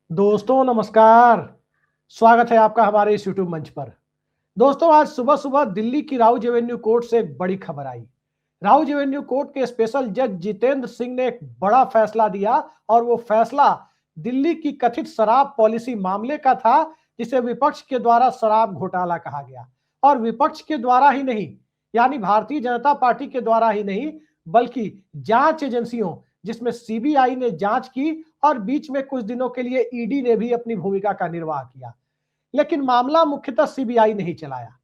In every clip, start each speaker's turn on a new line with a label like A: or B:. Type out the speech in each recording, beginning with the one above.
A: दोस्तों नमस्कार। स्वागत है आपका हमारे इस यूट्यूब मंच पर। दोस्तों आज सुबह सुबह दिल्ली की राउज एवेन्यू कोर्ट से एक बड़ी खबर आई। राउज एवेन्यू कोर्ट के स्पेशल जज जितेंद्र सिंह ने एक बड़ा फैसला दिया और वो फैसला दिल्ली की कथित शराब पॉलिसी मामले का था, जिसे विपक्ष के द्वारा शराब घोटाला कहा गया। और विपक्ष के द्वारा ही नहीं, यानी भारतीय जनता पार्टी के द्वारा ही नहीं, बल्कि जांच एजेंसियों जिसमें सीबीआई ने जांच की और बीच में कुछ दिनों के लिए ईडी ने भी अपनी भूमिका का निर्वाह किया। लेकिन मामला मुख्यतः सीबीआई ने ही चलाया।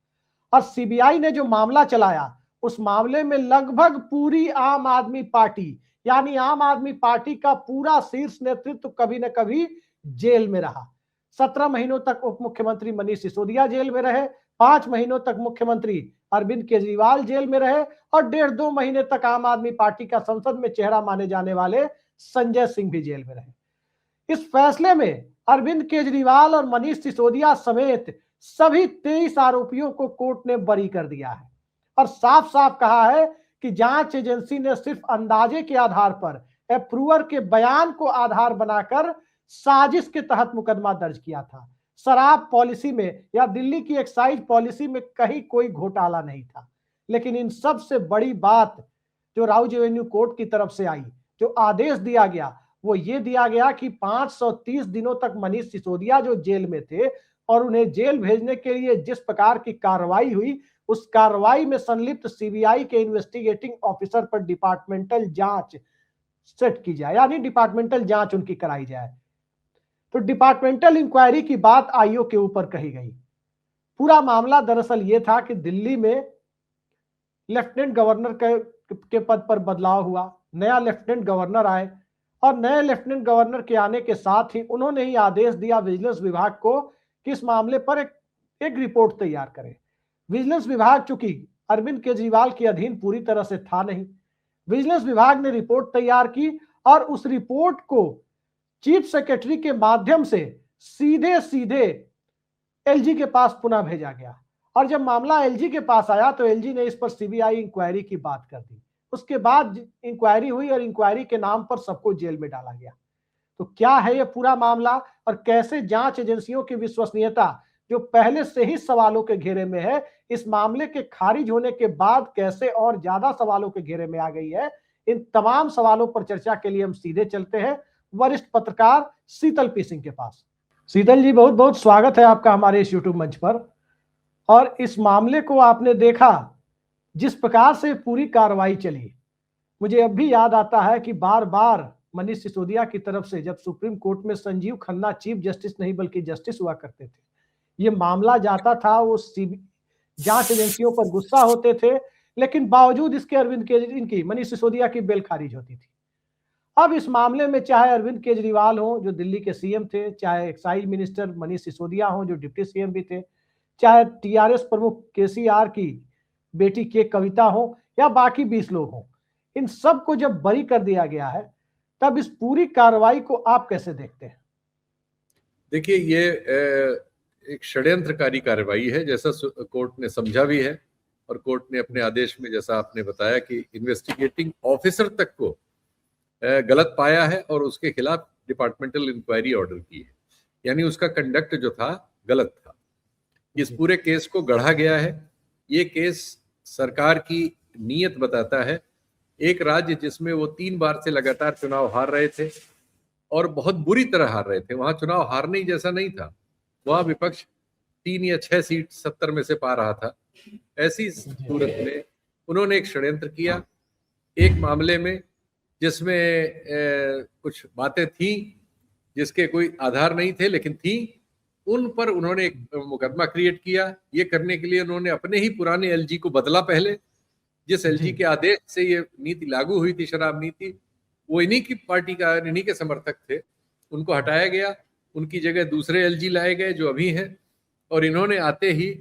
A: और सीबीआई ने जो मामला चलाया, उस मामले में लगभग पूरी आम आदमी पार्टी, यानी आम आदमी पार्टी का पूरा शीर्ष नेतृत्व कभी न कभी जेल में रहा। 17 महीनों तक उप मुख्यमंत्री मनीष सिसोदिया जेल में रहे, 5 महीनों तक मुख्यमंत्री अरविंद केजरीवाल जेल में रहे और 1.5-2 महीने तक आम आदमी पार्टी का संसद में चेहरा माने जाने वाले संजय सिंह भी जेल में रहे। इस फैसले में अरविंद केजरीवाल और मनीष सिसोदिया समेत सभी 23 आरोपियों को कोर्ट ने बरी कर दिया है और साफ साफ कहा है कि जांच एजेंसी ने सिर्फ अंदाजे के आधार पर, अप्रूवर के बयान को आधार बनाकर साजिश के तहत मुकदमा दर्ज किया था। शराब पॉलिसी में या दिल्ली की एक्साइज पॉलिसी में कहीं कोई घोटाला नहीं था। लेकिन इन सब से बड़ी बात जो राउज एवेन्यू कोर्ट की तरफ से आई, जो आदेश दिया गया, वो ये दिया गया कि 530 दिनों तक मनीष सिसोदिया जो जेल में थे और उन्हें जेल भेजने के लिए जिस प्रकार की कार्रवाई हुई, उस कार्रवाई में संलिप्त सीबीआई के इन्वेस्टिगेटिंग ऑफिसर पर डिपार्टमेंटल जांच सेट की जाए, यानी डिपार्टमेंटल जांच उनकी कराई जाए। तो डिपार्टमेंटल इंक्वायरी की बात आईओ के ऊपर कही गई। पूरा मामला दरअसल ये था कि दिल्ली में लेफ्टिनेंट गवर्नर के पद पर बदलाव हुआ, नया लेफ्टिनेंट गवर्नर आए और नए लेफ्टिनेंट गवर्नर के आने के साथ ही उन्होंने ही आदेश दिया विजिलेंस विभाग को कि इस मामले पर एक रिपोर्ट तैयार करें। विजिलेंस विभाग चूंकि अरविंद केजरीवाल के अधीन पूरी तरह से था नहीं, विजिलेंस विभाग ने रिपोर्ट तैयार की और उस रिपोर्ट को चीफ सेक्रेटरी के माध्यम से सीधे सीधे एलजी के पास पुनः भेजा गया। और जब मामला एलजी के पास आया तो एलजी ने इस पर सीबीआई इंक्वायरी की बात कर दी। उसके बाद इंक्वायरी हुई और इंक्वायरी के नाम पर सबको जेल में डाला गया। तो क्या है ये पूरा मामला और कैसे जांच एजेंसियों की विश्वसनीयता, जो पहले से ही सवालों के घेरे में है, इस मामले के खारिज होने के बाद कैसे और ज्यादा सवालों के घेरे में आ गई है, इन तमाम सवालों पर चर्चा के लिए हम सीधे चलते हैं वरिष्ठ पत्रकार शीतल पी सिंह के पास। शीतल जी, बहुत बहुत स्वागत है आपका हमारे इस यूट्यूब मंच पर। और इस मामले को आपने देखा, जिस प्रकार से पूरी कार्रवाई चली, मुझे अब भी याद आता है कि बार बार मनीष सिसोदिया की तरफ से, जब सुप्रीम कोर्ट में संजीव खन्ना चीफ जस्टिस नहीं बल्कि जस्टिस हुआ करते थे, ये मामला जाता था, वो जांच एजेंसियों पर गुस्सा होते थे, लेकिन बावजूद इसके अरविंद केजरीवाल की, मनीष सिसोदिया की बेल खारिज होती थी। अब इस मामले में चाहे अरविंद केजरीवाल हो जो दिल्ली के सीएम थे, चाहे एक्साइज मिनिस्टर मनीष सिसोदिया हो जो डिप्टी सीएम भी थे, चाहे टीआरएस प्रमुख केसीआर की बेटी के कविता हो या बाकी 20 लोग हों, इन सब को जब बरी कर दिया गया है, तब इस पूरी कार्रवाई को आप कैसे देखते हैं?
B: देखिए, ये एक षड्यंत्रकारी कार्रवाई है, जैसा कोर्ट ने समझा भी है। और कोर्ट ने अपने आदेश में, जैसा आपने बताया, कि इन्वेस्टिगेटिंग ऑफिसर तक को गलत पाया है और उसके खिलाफ डिपार्टमेंटल इंक्वायरी ऑर्डर की है। यानी उसका कंडक्ट जो था गलत था। इस पूरे केस को गढ़ा गया है। ये केस सरकार की नीयत बताता है। एक राज्य जिसमें वो 3 बार से लगातार चुनाव हार रहे थे और बहुत बुरी तरह हार रहे थे, वहां चुनाव हारने ही जैसा नहीं था। वहां विपक्ष 3 या 6 सीट 70 में से पा रहा था। ऐसी सूरत में उन्होंने एक षड्यंत्र किया एक मामले में, जिसमें कुछ बातें थी जिसके कोई आधार नहीं थे, लेकिन थी। उन पर उन्होंने एक मुकदमा क्रिएट किया। ये करने के लिए उन्होंने अपने ही पुराने एलजी को बदला। पहले जिस एलजी के आदेश से ये नीति लागू हुई थी, शराब नीति, वो इन्हीं की पार्टी का, इन्हीं के समर्थक थे। उनको हटाया गया, उनकी जगह दूसरे एलजी लाए गए जो अभी हैं। और इन्होंने आते ही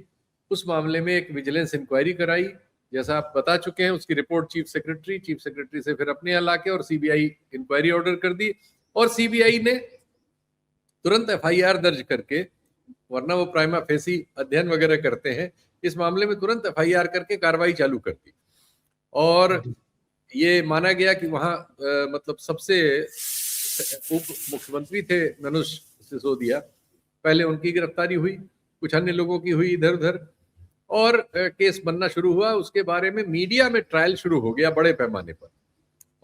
B: उस मामले में एक विजिलेंस इंक्वायरी कराई, जैसा आप बता चुके हैं। उसकी रिपोर्ट चीफ सेक्रेटरी से फिर अपने यहाँ लाके और सीबीआई इंक्वायरी ऑर्डर कर दी। और सीबीआई ने तुरंत एफआईआर दर्ज करके, वरना वो प्राइमा फेसी अध्ययन वगैरह करते हैं, इस मामले में तुरंत एफआईआर करके कार्रवाई चालू कर दी। और ये माना गया कि वहां मतलब सबसे उप मुख्यमंत्री थे मनोज सिसोदिया, पहले उनकी गिरफ्तारी हुई, कुछ अन्य लोगों की हुई इधर उधर, और केस बनना शुरू हुआ। उसके बारे में मीडिया में ट्रायल शुरू हो गया बड़े पैमाने पर,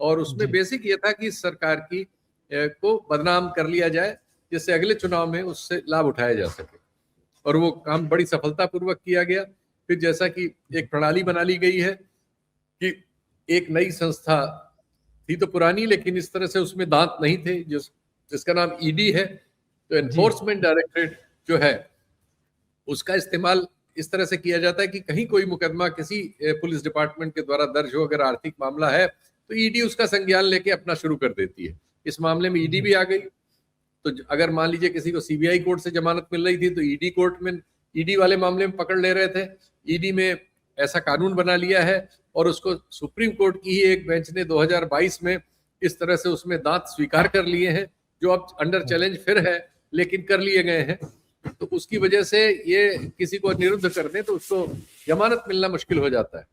B: और उसमें बेसिक ये था कि सरकार की को बदनाम कर लिया जाए, जिससे अगले चुनाव में उससे लाभ उठाया जा सके, और वो काम बड़ी सफलतापूर्वक किया गया। फिर जैसा कि एक प्रणाली बना ली गई है कि एक नई संस्था थी तो पुरानी, लेकिन इस तरह से उसमें दांत नहीं थे, जिसका नाम ईडी है, तो एनफोर्समेंट डायरेक्टरेट जो है उसका इस्तेमाल इस तरह से किया जाता है कि कहीं कोई मुकदमा किसी पुलिस डिपार्टमेंट के द्वारा दर्ज हो, अगर आर्थिक मामला है तो ईडी उसका संज्ञान लेके अपना शुरू कर देती है। इस मामले में ईडी भी आ गई। तो अगर मान लीजिए किसी को सीबीआई कोर्ट से जमानत मिल रही थी तो ईडी कोर्ट में ईडी वाले मामले में पकड़ ले रहे थे। ईडी में ऐसा कानून बना लिया है, और उसको सुप्रीम कोर्ट की ही एक बेंच ने 2022 में इस तरह से उसमें दांत स्वीकार कर लिए हैं, जो अब अंडर चैलेंज फिर है, लेकिन कर लिए गए हैं। तो उसकी वजह से ये किसी को निरुद्ध कर दें तो उसको जमानत मिलना मुश्किल हो जाता है,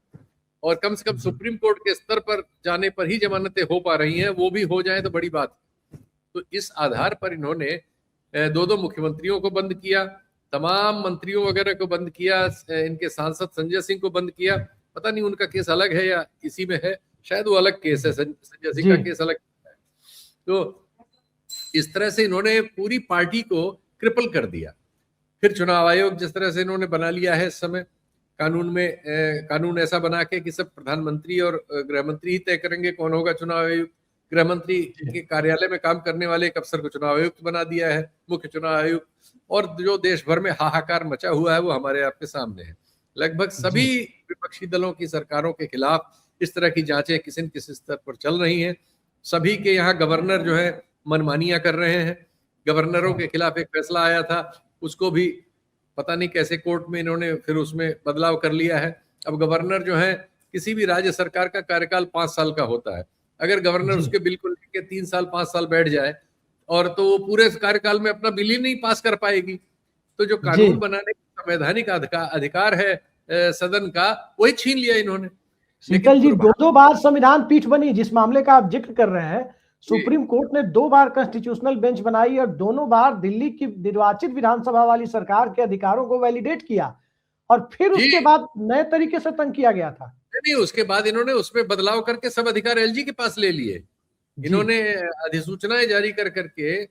B: और कम से कम सुप्रीम कोर्ट के स्तर पर जाने पर ही जमानतें हो पा रही हैं, वो भी हो जाए तो बड़ी बात है। तो इस आधार पर इन्होंने दो मुख्यमंत्रियों को बंद किया, तमाम मंत्रियों वगैरह को बंद किया, इनके सांसद संजय सिंह को बंद किया। पता नहीं उनका केस अलग है या इसी में है, शायद वो अलग केस है, संजय सिंह का केस अलग है। तो इस तरह से इन्होंने पूरी पार्टी को क्रिपल कर दिया। फिर चुनाव आयोग जिस तरह से इन्होंने बना लिया है इस समय, कानून ऐसा बना के कि सब प्रधानमंत्री और गृह मंत्री ही तय करेंगे कौन होगा चुनाव आयुक्त। गृह मंत्री के कार्यालय में काम करने वाले एक अफसर को चुनाव आयुक्त बना दिया है, मुख्य चुनाव आयुक्त। और जो देश भर में हाहाकार मचा हुआ है वो हमारे आपके सामने है। लगभग सभी विपक्षी दलों की सरकारों के खिलाफ इस तरह की जांचें किसी न किसी स्तर पर चल रही हैं। सभी के यहाँ गवर्नर जो है मनमानियां कर रहे हैं। गवर्नरों के खिलाफ एक फैसला आया था, उसको भी पता नहीं कैसे कोर्ट में इन्होंने फिर उसमें बदलाव कर लिया है। अब गवर्नर जो है, किसी भी राज्य सरकार का कार्यकाल 5 साल का होता है। अगर गवर्नर उसके बिल को लेके 3 साल 5 साल बैठ जाए और तो वो पूरे कार्यकाल में अपना बिल ही नहीं पास कर पाएगी। तो जो कानून बनाने का संवैधानिक अधिकार है सदन का, वही छीन लिया इन्होंने।
A: शीतल जी, दो बार संविधान पीठ बनी, जिस मामले का आप जिक्र कर रहे हैं, सुप्रीम कोर्ट ने 2 बार कॉन्स्टिट्यूशनल बेंच बनाई और दोनों बार दिल्ली की निर्वाचित विधानसभा वाली सरकार के अधिकारों को वैलिडेट किया, और फिर उसके बाद नए तरीके से तंग किया गया था।
B: नहीं, उसके बाद इन्होंने उसमें बदलाव करके सब अधिकार एलजी के पास ले लिए। इन्होंने अधिसूचनाएं जारी कर करके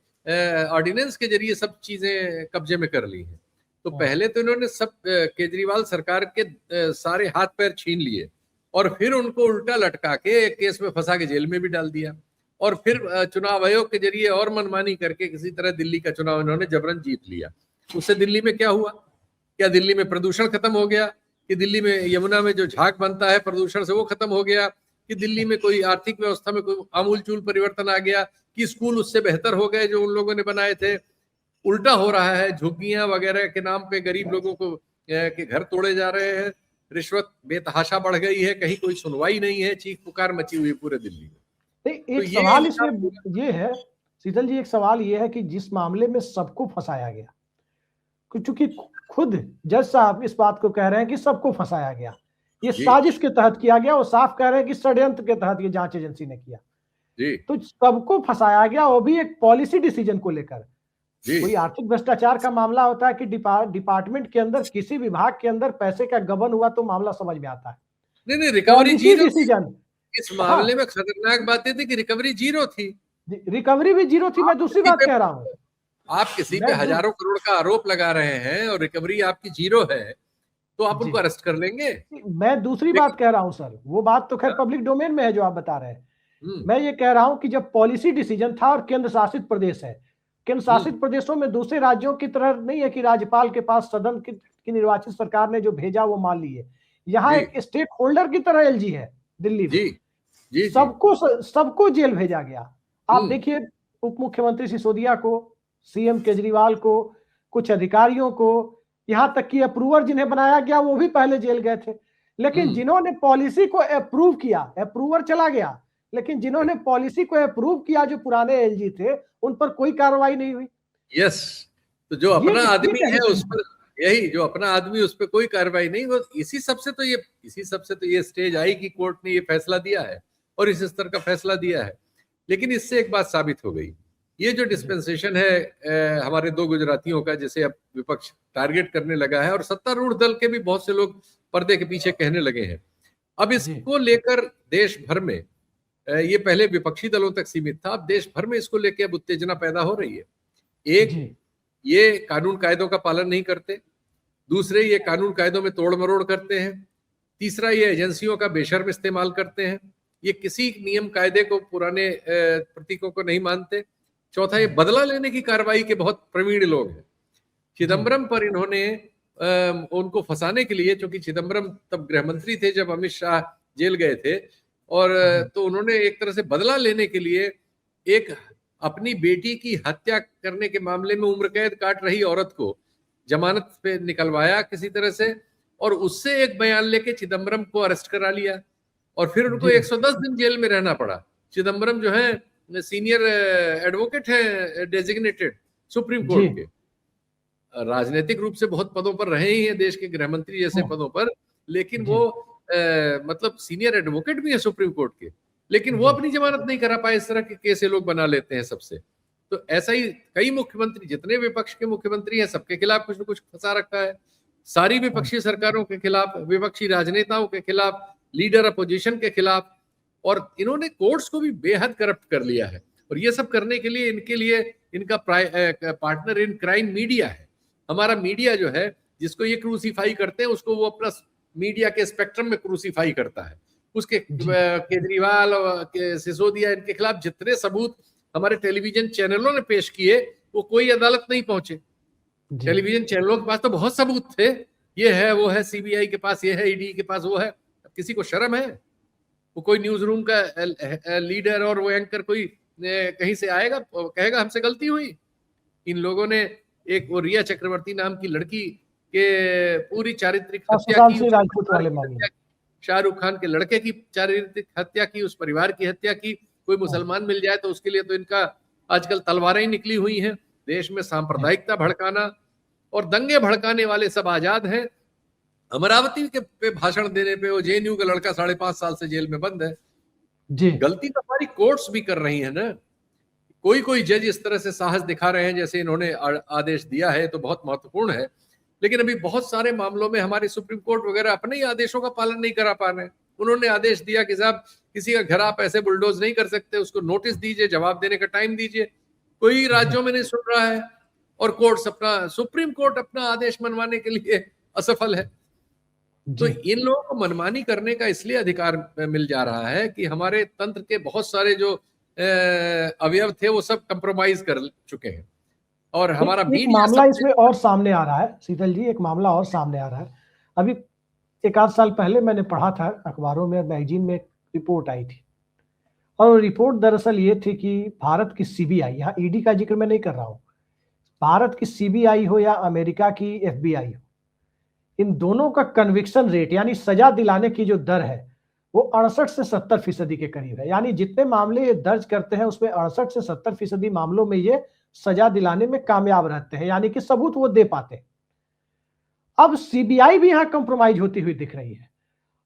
B: ऑर्डिनेंस के जरिए सब चीजें कब्जे में कर ली हैं। तो पहले तो इन्होंने सब केजरीवाल सरकार के सारे हाथ पैर छीन लिए, और फिर उनको उल्टा लटका के एक केस में फंसा के जेल में भी डाल दिया, और फिर चुनाव आयोग के जरिए और मनमानी करके किसी तरह दिल्ली का चुनाव इन्होंने जबरन जीत लिया। उससे दिल्ली में क्या हुआ? क्या दिल्ली में प्रदूषण खत्म हो गया? कि दिल्ली में यमुना में जो झाग बनता है प्रदूषण से, वो खत्म हो गया? कि दिल्ली में कोई आर्थिक व्यवस्था में कोई आमूलचूल परिवर्तन आ गया? कि स्कूल उससे बेहतर हो गए जो उन लोगों ने बनाए थे? उल्टा हो रहा है। झुग्गियां वगैरह के नाम पे गरीब लोगों को के घर तोड़े जा रहे हैं। रिश्वत बेतहाशा बढ़ गई है, कहीं कोई सुनवाई नहीं है, चीख पुकार मची हुई पूरे दिल्ली में।
A: एक सवाल इसमें ये है शीतल जी, एक सवाल ये है कि जिस मामले में सबको फंसाया गया, क्योंकि खुद जज साहब इस बात को कह रहे हैं कि सबको फंसाया गया, ये साजिश के तहत किया गया, वो साफ कह रहे हैं कि षड्यंत्र के तहत ये जांच एजेंसी ने किया। तो सबको फंसाया गया, वो भी एक पॉलिसी डिसीजन को लेकर। कोई आर्थिक भ्रष्टाचार का मामला होता है कि डिपार्टमेंट के अंदर, किसी विभाग के अंदर पैसे का गबन हुआ तो मामला समझ में आता है।
B: नहीं, रिकवरी जीरो डिसीजन। इस मामले में खतरनाक बात ये थी कि रिकवरी जीरो थी।
A: रिकवरी भी जीरो थी। मैं दूसरी बात कह रहा हूँ,
B: आप किसी पे हजारों करोड़ का आरोप लगा रहे हैं और रिकवरी आपकी जीरो है, तो आप उनको अरेस्ट कर लेंगे।
A: मैं दूसरी बात कह रहा हूं सर, वो बात तो खैर पब्लिक डोमेन में है जो आप बता रहे हैं। मैं ये कह रहा हूं कि जब पॉलिसी डिसीजन था और केंद्र शासित प्रदेश है, केंद्र शासित प्रदेशों में दूसरे राज्यों की तरह नहीं है कि राज्यपाल के पास सदन की निर्वाचित सरकार ने जो भेजा वो मान लिए। यहाँ एक स्टेक होल्डर की तरह एलजी है दिल्ली में। सबको जेल भेजा गया। आप देखिए, उप मुख्यमंत्री सिसोदिया को, सीएम केजरीवाल को, कुछ अधिकारियों को, यहां तक कि अप्रूवर जिन्हें बनाया गया वो भी पहले जेल गए थे। लेकिन जिन्होंने पॉलिसी को अप्रूव किया, अप्रूवर चला गया, लेकिन जिन्होंने पॉलिसी को अप्रूव किया जो पुराने एलजी थे, उन पर कोई कार्रवाई नहीं हुई।
B: यस, तो जो अपना आदमी है उस पर, यही जो अपना आदमी उस पर कोई कार्रवाई नहीं। वो इसी सबसे तो ये स्टेज आई कि कोर्ट ने ये फैसला दिया है और इस स्तर का फैसला दिया है। लेकिन इससे एक बात साबित हो गई ये जो डिस्पेंसेशन है हमारे 2 गुजरातियों का, जिसे अब विपक्ष टारगेट करने लगा है और सत्तारूढ़ दल के भी बहुत से लोग पर्दे के पीछे कहने लगे हैं, अब इसको लेकर देश भर में, ये पहले विपक्षी दलों तक सीमित था, अब देश भर में इसको लेकर अब उत्तेजना पैदा हो रही है। एक, ये कानून कायदों का पालन नहीं करते, दूसरे ये कानून कायदों में तोड़ मरोड़ करते हैं, तीसरा ये एजेंसियों का बेशर्म इस्तेमाल करते हैं, ये किसी नियम कायदे को, पुराने प्रतीकों को नहीं मानते, चौथा ये बदला लेने की कार्रवाई के बहुत प्रवीण लोग हैं। चिदम्बरम पर इन्होंने उनको फंसाने के लिए, क्योंकि चिदम्बरम तब गृह मंत्री थे जब अमित शाह जेल गए थे, और तो उन्होंने एक तरह से बदला लेने के लिए एक अपनी बेटी की हत्या करने के मामले में उम्र कैद काट रही औरत को जमानत पे निकलवाया किसी तरह से, और उससे एक बयान लेके चिदम्बरम को अरेस्ट करा लिया, और फिर उनको 110 दिन जेल में रहना पड़ा। चिदम्बरम जो है सीनियर एडवोकेट है, डेजिग्नेटेड सुप्रीम कोर्ट के, राजनीतिक रूप से बहुत पदों पर रहे ही हैं, देश के गृह मंत्री जैसे पदों पर, लेकिन वो मतलब सीनियर एडवोकेट भी है सुप्रीम कोर्ट के, लेकिन वो अपनी जमानत नहीं करा पाए। इस तरह के केस लोग बना लेते हैं सबसे। तो ऐसा ही कई मुख्यमंत्री, जितने विपक्ष के मुख्यमंत्री हैं, सबके खिलाफ कुछ न कुछ फंसा रखा है, सारी विपक्षी सरकारों के खिलाफ, विपक्षी राजनेताओं के खिलाफ, लीडर अपोजिशन के खिलाफ, और इन्होंने कोर्ट्स को भी बेहद करप्ट कर लिया है। और ये सब करने के लिए इनके लिए इनका पार्टनर इन क्राइम मीडिया है। हमारा मीडिया जो है, जिसको ये क्रूसीफाई करते हैं, उसको वो अपना मीडिया के स्पेक्ट्रम में क्रूसीफाई करता है। उसके केजरीवाल और सिसोदिया, इनके खिलाफ जितने सबूत हमारे टेलीविजन चैनलों ने पेश किए, वो कोई अदालत नहीं पहुंचे। टेलीविजन चैनलों के पास तो बहुत सबूत थे, ये है वो है, सीबीआई के पास ये है, ईडी के पास वो है। अब किसी को शर्म है? वो कोई न्यूज रूम का लीडर और वो एंकर कोई कहीं से आएगा, कहेगा हमसे गलती हुई? इन लोगों ने एक वो रिया चक्रवर्ती नाम की लड़की के पूरी चारित्रिक हत्या की, शाहरुख खान के लड़के की चारित्रिक हत्या की, उस परिवार की हत्या की। कोई मुसलमान मिल जाए तो उसके लिए तो इनका आजकल तलवारें ही निकली हुई हैं। देश में सांप्रदायिकता भड़काना और दंगे भड़काने वाले सब आजाद हैं। अमरावती के पे भाषण देने पे वो जेएनयू का लड़का 5.5 साल से जेल में बंद है जी। गलती तो हमारी कोर्ट्स भी कर रही है ना। कोई जज इस तरह से साहस दिखा रहे हैं जैसे इन्होंने आदेश दिया है, तो बहुत महत्वपूर्ण है। लेकिन अभी बहुत सारे मामलों में हमारी सुप्रीम कोर्ट वगैरह अपने ही आदेशों का पालन नहीं करा पा रहे। उन्होंने आदेश दिया कि साहब किसी का घर आप ऐसे बुलडोज नहीं कर सकते, उसको नोटिस दीजिए, जवाब देने का टाइम दीजिए। कोई राज्यों में नहीं सुन रहा है और कोर्ट्स अपना, सुप्रीम कोर्ट अपना आदेश मनवाने के लिए असफल है। तो इन लोगों को मनमानी करने का इसलिए अधिकार मिल जा रहा है कि हमारे तंत्र के बहुत सारे जो अवयव थे वो सब कंप्रोमाइज कर चुके हैं। और हमारा
A: एक मामला इसमें और सामने आ रहा है शीतल जी, एक मामला और सामने आ रहा है। अभी 1 आध साल पहले मैंने पढ़ा था अखबारों में, मैगजीन में रिपोर्ट आई थी, और रिपोर्ट दरअसल ये थी कि भारत की सीबीआई, यहाँ ईडी का जिक्र मैं नहीं कर रहा हूँ, भारत की सीबीआई हो या अमेरिका की एफबीआई हो, इन दोनों का कन्विक्शन रेट यानी सजा दिलाने की जो दर है वो 68 से 70% के करीब है। यानी जितने मामले ये दर्ज करते हैं उसमें 68 से 70% मामलों में ये सजा दिलाने में कामयाब रहते हैं, यानी कि सबूत वो दे पाते हैं। अब सीबीआई भी यहां कंप्रोमाइज होती हुई दिख रही है,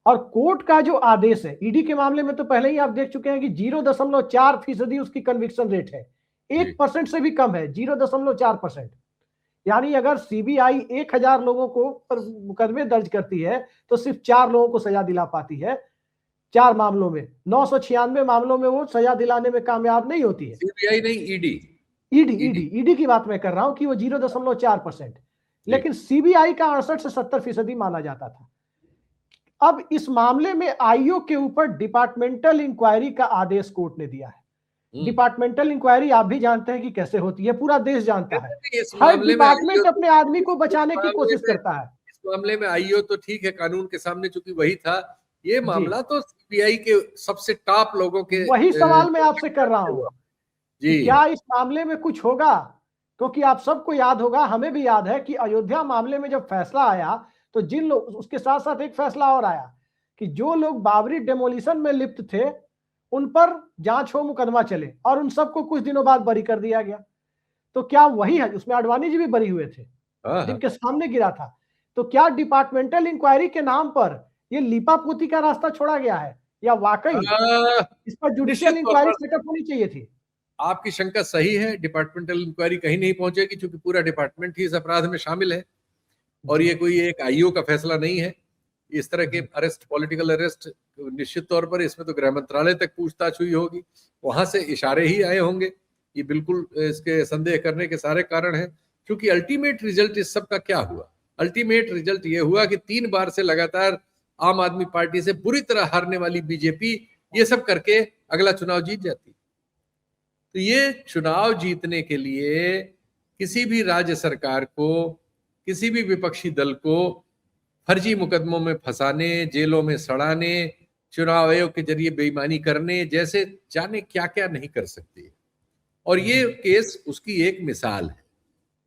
A: और कोर्ट का जो आदेश है, ईडी के मामले में तो पहले ही आप देख चुके हैं कि 0.4% उसकी कन्विक्शन रेट है, 1% से भी कम है, 0.4%। यानी अगर सीबीआई 1000 लोगों को पर मुकदमे दर्ज करती है तो सिर्फ 4 लोगों को सजा दिला पाती है 4 मामलों में। 996 मामलों में वो सजा दिलाने में कामयाब नहीं होती है।
B: सीबीआई नहीं,
A: ईडी की बात मैं कर रहा हूं कि वो 0.4%, लेकिन सीबीआई का 68 से 70% माना जाता था। अब इस मामले में आईओ के ऊपर डिपार्टमेंटल इंक्वायरी का आदेश कोर्ट ने दिया है। डिपार्टमेंटल इंक्वायरी आप भी जानते हैं कि कैसे होती है, पूरा देश जानता है। हर डिपार्टमेंट अपने आदमी को बचाने की कोशिश करता है।
B: इस मामले में आईओ तो ठीक है, कानून के सामने चूंकि वही था, ये मामला तो सीबीआई के सबसे टॉप लोगों के,
A: वही सवाल मैं आपसे कर रहा हूं जी, क्या इस मामले में कुछ होगा? क्योंकि आप सबको याद होगा, हमें भी याद है कि अयोध्या मामले में जब फैसला आया तो जिन लोग, उसके साथ साथ एक फैसला और आया कि जो लोग बाबरी डेमोलिशन में लिप्त थे उन पर जांच हो, मुकदमा चले, और उन सबको कुछ दिनों बाद बरी कर दिया गया। तो क्या वही है? उसमें आडवाणी जी भी बरी हुए थे, जिनके सामने गिरा था। तो क्या डिपार्टमेंटल इंक्वायरी के नाम पर ये लीपापोती का रास्ता छोड़ा गया है, या वाकई इस पर जुडिशियल इंक्वायरी सेटअप होनी चाहिए थी?
B: आपकी शंका सही है, डिपार्टमेंटल इंक्वायरी कहीं नहीं पहुंचेगी क्योंकि पूरा डिपार्टमेंट ही इस अपराध में शामिल है और ये कोई एक आईओ का फैसला नहीं है। इस तरह के अरेस्ट, पॉलिटिकल अरेस्ट, निश्चित तौर पर इसमें तो गृह मंत्रालय तक पूछताछ हुई होगी, वहां से इशारे ही आए होंगे। ये बिल्कुल इसके संदेह करने के सारे कारण हैं, क्योंकि अल्टीमेट रिजल्ट इस सब का क्या हुआ? अल्टीमेट रिजल्ट ये हुआ कि 3 बार से लगातार आम आदमी पार्टी से बुरी तरह हारने वाली बीजेपी ये सब करके अगला चुनाव जीत जाती। तो ये चुनाव जीतने के लिए किसी भी राज्य सरकार को, किसी भी विपक्षी दल को फर्जी मुकदमों में फंसाने, जेलों में सड़ाने, चुनाव आयोग के जरिए बेईमानी करने जैसे जाने क्या क्या नहीं कर सकती। और ये केस उसकी एक मिसाल है।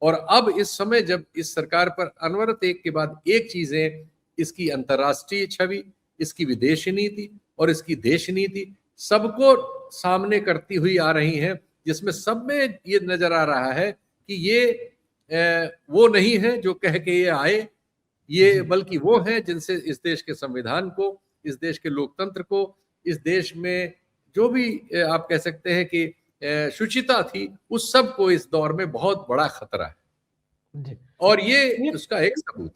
B: और अब इस समय जब इस सरकार पर अनवरत एक के बाद एक चीजें, इसकी अंतर्राष्ट्रीय छवि, इसकी विदेश नीति और इसकी देश नीति सबको सामने करती हुई आ रही हैं, जिसमें सब में ये नजर आ रहा है कि ये वो नहीं है जो कह के ये आए, ये बल्कि वो हैं जिनसे इस देश के संविधान को, इस देश के लोकतंत्र को, इस देश में जो भी आप कह सकते हैं कि शुचिता थी, उस सब को इस दौर में बहुत बड़ा खतरा है। और ये उसका एक सबूत।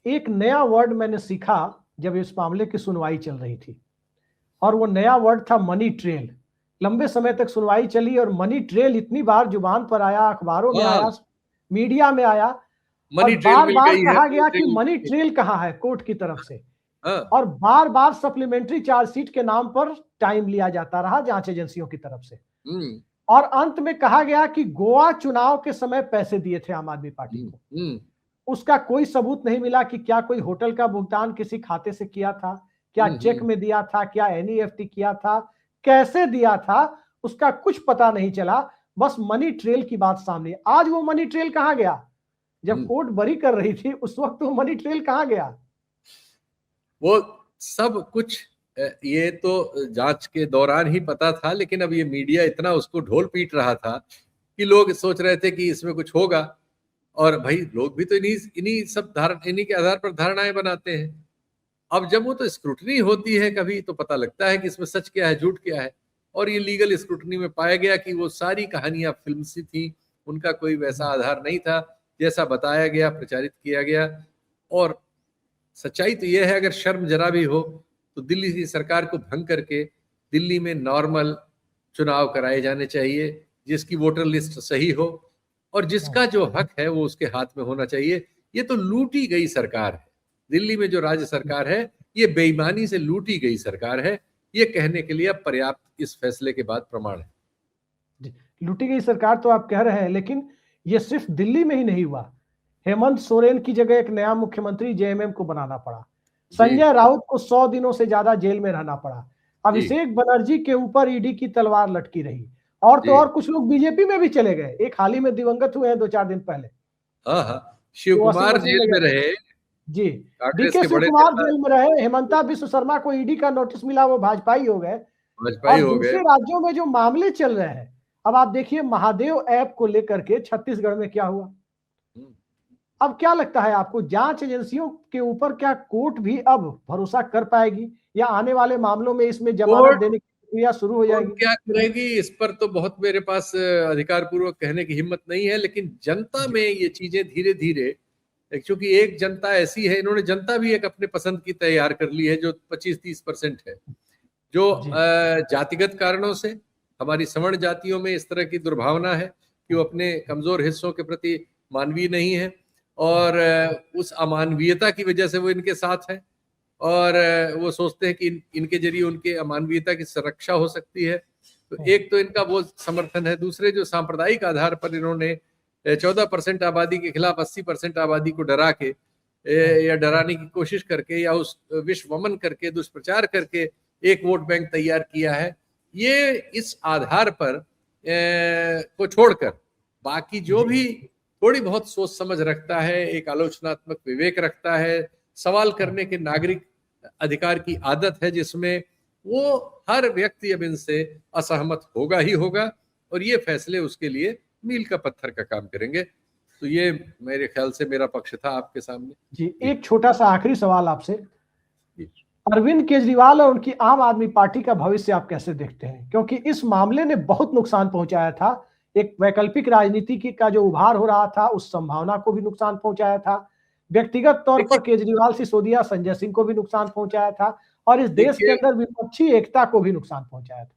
A: एक नया वर्ड मैंने सीखा जब इस मामले की सुनवाई चल रही थी, और वो नया वर्ड था मनी ट्रेल। लंबे समय तक सुनवाई चली और मनी ट्रेल इतनी बार जुबान पर आया, अखबारों में आया, मीडिया में आया, और बार बार कहा गया कि मनी ट्रेल कहाँ है कोर्ट की तरफ से। और बार बार सप्लीमेंट्री चार्जशीट के नाम पर टाइम लिया जाता रहा जांच एजेंसियों की तरफ से, और अंत में कहा गया कि गोवा चुनाव के समय पैसे दिए थे आम आदमी पार्टी को। उसका कोई सबूत नहीं मिला कि क्या कोई होटल का भुगतान किसी खाते से किया था, क्या चेक में दिया था, क्या एनईएफटी किया था, कैसे दिया था, उसका कुछ पता नहीं चला। बस मनी ट्रेल की बात सामने। आज वो मनी ट्रेल कहां गया? जब कोर्ट बरी कर रही थी उस वक्त वो मनी ट्रेल कहां गया?
B: वो सब कुछ ये तो जांच के दौरान ही पता था, लेकिन अब ये मीडिया इतना उसको ढोल पीट रहा था कि लोग सोच रहे थे कि इसमें कुछ होगा। और भाई लोग भी तो इन्हीं के आधार पर धारणाएं बनाते हैं। अब जब वो तो स्क्रूटनी होती है कभी, तो पता लगता है कि इसमें सच क्या है, झूठ क्या है। और ये लीगल स्क्रूटनी में पाया गया कि वो सारी कहानियां फिल्म सी थी, उनका कोई वैसा आधार नहीं था जैसा बताया गया, प्रचारित किया गया। और सच्चाई तो यह है, अगर शर्म जरा भी हो तो दिल्ली की सरकार को भंग करके दिल्ली में नॉर्मल चुनाव कराए जाने चाहिए, जिसकी वोटर लिस्ट सही हो और जिसका जो हक है वो उसके हाथ में होना चाहिए। ये तो लूटी गई सरकार है। दिल्ली में जो राज्य सरकार है ये बेईमानी से लूटी गई सरकार है, ये कहने के लिए अब पर्याप्त इस फैसले के बाद प्रमाण है।
A: लूटी गई सरकार तो आप कह रहे हैं, लेकिन ये सिर्फ दिल्ली में ही नहीं हुआ। हेमंत सोरेन की जगह एक नया मुख्यमंत्री जेएमएम को बनाना पड़ा, संजय राउत को 100 दिनों से ज्यादा जेल में रहना पड़ा, अभिषेक बनर्जी के ऊपर ईडी की तलवार लटकी रही, और तो और कुछ लोग बीजेपी में भी चले गए। एक हाल ही में दिवंगत हुए हैं 2-4 दिन पहले।
B: शिव कुमार जेल में रहे
A: जी, डीके शिव कुमार जेल में रहे, हेमंता विश्व शर्मा को ईडी का नोटिस मिला, वो भाजपाई हो गए। और दूसरे राज्यों में जो मामले चल रहे हैं, अब आप देखिए महादेव ऐप को लेकर के छत्तीसगढ़ में क्या हुआ। अब क्या लगता है आपको, जांच एजेंसियों के ऊपर क्या कोर्ट भी अब भरोसा कर पाएगी, या आने वाले मामलों में इसमें जमानत देने की प्रक्रिया शुरू हो जाएगी?
B: क्या करेगी इस पर तो बहुत मेरे पास अधिकार पूर्वक कहने की हिम्मत नहीं है, लेकिन जनता में ये चीजें धीरे धीरे, क्योंकि एक जनता ऐसी है, इन्होंने जनता भी एक अपने पसंद की तैयार कर ली है जो 25-30% है, जो जातिगत कारणों से हमारी सवर्ण जातियों में इस तरह की दुर्भावना है कि वो अपने कमजोर हिस्सों के प्रति मानवीय नहीं है, और उस अमानवीयता की वजह से वो इनके साथ है, और वो सोचते हैं कि इनके जरिए उनके अमानवीयता की सुरक्षा हो सकती है। तो एक तो इनका वो समर्थन है। दूसरे, जो सांप्रदायिक आधार पर इन्होंने 14% आबादी के खिलाफ 80% आबादी को डरा के या डराने की कोशिश करके या उस विश्वमन करके, दुष्प्रचार करके एक वोट बैंक तैयार किया है। ये इस आधार पर को छोड़कर बाकी जो भी थोड़ी बहुत सोच समझ रखता है, एक आलोचनात्मक विवेक रखता है, सवाल करने के नागरिक अधिकार की आदत है, जिसमें वो हर व्यक्ति अब इनसे असहमत होगा ही होगा, और ये फैसले उसके लिए मील का पत्थर का काम करेंगे। तो ये मेरे ख्याल से मेरा पक्ष था आपके सामने।
A: जी, एक छोटा सा आखिरी सवाल आपसे। अरविंद केजरीवाल और उनकी आम आदमी पार्टी का भविष्य आप कैसे देखते हैं? क्योंकि इस मामले ने बहुत नुकसान पहुंचाया था। एक वैकल्पिक राजनीति का जो उभार हो रहा था, उस संभावना को भी नुकसान पहुंचाया था। व्यक्तिगत तौर पर
B: देखिए
A: केजरीवाल, सिसोदिया, संजय सिंह को भी नुकसान पहुंचाया था और इस देश के
B: देखिए
A: अंदर विपक्षी एकता को भी नुकसान पहुंचाया था।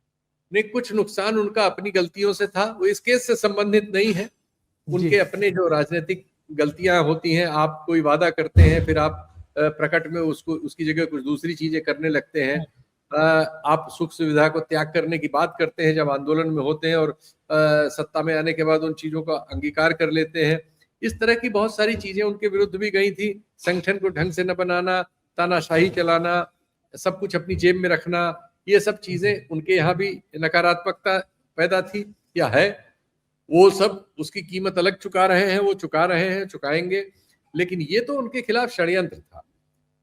B: नहीं, कुछ नुकसान उनका अपनी गलतियों से था, वो इस केस से संबंधित नहीं है।
A: जी,
B: उनके अपने जो राजनीतिक गलतियां होती हैं, आप कोई वादा करते हैं, फिर आप प्रकट में उसको उसकी जगह कुछ दूसरी चीजें करने लगते हैं। आप सुख सुविधा को त्याग करने की बात करते हैं जब आंदोलन में होते हैं, और सत्ता में आने के बाद उन चीजों का अंगीकार कर लेते हैं। इस तरह की बहुत सारी चीजें उनके विरुद्ध भी गई थी। संगठन को ढंग से न बनाना, तानाशाही चलाना, सब कुछ अपनी जेब में रखना, ये सब चीजें उनके यहाँ भी नकारात्मकता पैदा थी या है। वो सब उसकी कीमत अलग चुका रहे हैं, वो चुका रहे हैं, चुकाएंगे। लेकिन ये तो उनके खिलाफ षड्यंत्र था,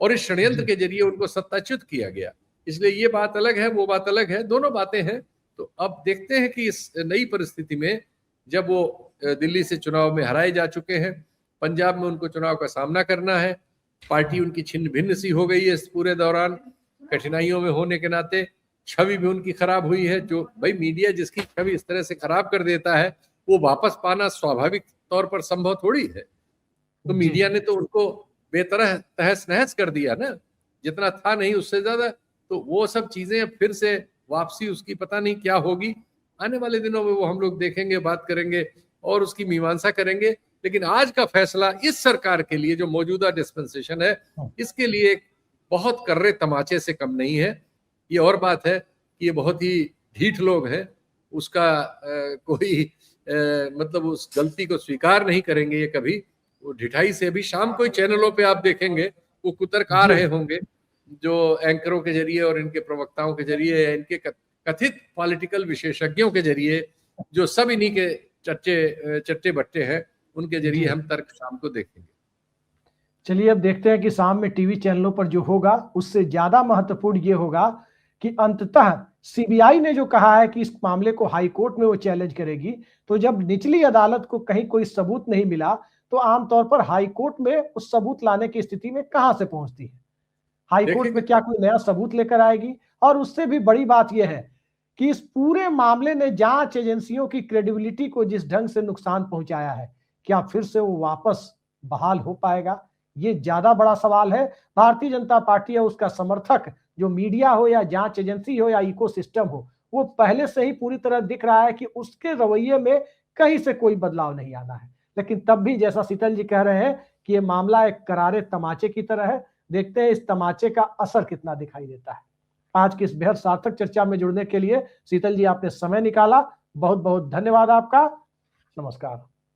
B: और इस षड्यंत्र के जरिए उनको सत्ताच्युत किया गया। इसलिए ये बात अलग है, वो बात अलग है, दोनों बातें हैं। तो अब देखते हैं कि इस नई परिस्थिति में, जब वो दिल्ली से चुनाव में हराए जा चुके हैं, पंजाब में उनको चुनाव का सामना करना है, पार्टी उनकी छिन्न भिन्न सी हो गई है इस पूरे दौरान, कठिनाइयों में होने के नाते छवि भी उनकी खराब हुई है। जो भाई मीडिया जिसकी छवि इस तरह से खराब कर देता है, वो वापस पाना स्वाभाविक तौर पर संभव थोड़ी है। तो मीडिया ने तो उनको बेतरह तहस नहस कर दिया ना, जितना था नहीं उससे ज्यादा। तो वो सब चीजें फिर से वापसी उसकी पता नहीं क्या होगी। आने वाले दिनों में वो हम लोग देखेंगे, बात करेंगे और उसकी मीमांसा करेंगे। लेकिन आज का फैसला इस सरकार के लिए, जो मौजूदा डिस्पेंसेशन है, इसके लिए एक बहुत कर्रे तमाचे से कम नहीं है। ये और बात है कि ये बहुत ही ढीठ लोग हैं, उसका कोई मतलब उस गलती को स्वीकार नहीं करेंगे ये कभी। वो ढिठाई से अभी शाम को ही चैनलों पे आप देखेंगे वो कुतर्क आ रहे होंगे, जो एंकरों के जरिए और इनके प्रवक्ताओं के जरिए, इनके कथित पॉलिटिकल विशेषज्ञों के जरिए, जो सब इन्हीं के चट्टे बट्टे हैं, उनके जरिए हम तर्क शाम को देखेंगे।
A: चलिए अब देखते हैं कि शाम में टीवी चैनलों पर जो होगा, उससे ज्यादा महत्वपूर्ण ये होगा कि अंततः सीबीआई ने जो कहा है कि इस मामले को हाई कोर्ट में वो चैलेंज करेगी, तो जब निचली अदालत को कहीं कोई सबूत नहीं मिला, तो आमतौर पर हाई कोर्ट में उस सबूत लाने की स्थिति में कहां से पहुंचती है? हाई कोर्ट में क्या कोई नया सबूत लेकर आएगी? और उससे भी बड़ी बात यह है कि इस पूरे मामले ने जांच एजेंसियों की क्रेडिबिलिटी को जिस ढंग से नुकसान पहुंचाया है, क्या फिर से वो वापस बहाल हो पाएगा? ये ज्यादा बड़ा सवाल है। भारतीय जनता पार्टी या उसका समर्थक, जो मीडिया हो या जांच एजेंसी हो या इकोसिस्टम हो, वो पहले से ही पूरी तरह दिख रहा है कि उसके रवैये में कहीं से कोई बदलाव नहीं आना है। लेकिन तब भी जैसा शीतल जी कह रहे हैं कि ये मामला एक करारे तमाचे की तरह है। देखते हैं इस तमाचे का असर कितना दिखाई देता है। आज की इस बेहद सार्थक चर्चा में जुड़ने के लिए शीतल जी आपने समय निकाला, बहुत बहुत धन्यवाद आपका। नमस्कार।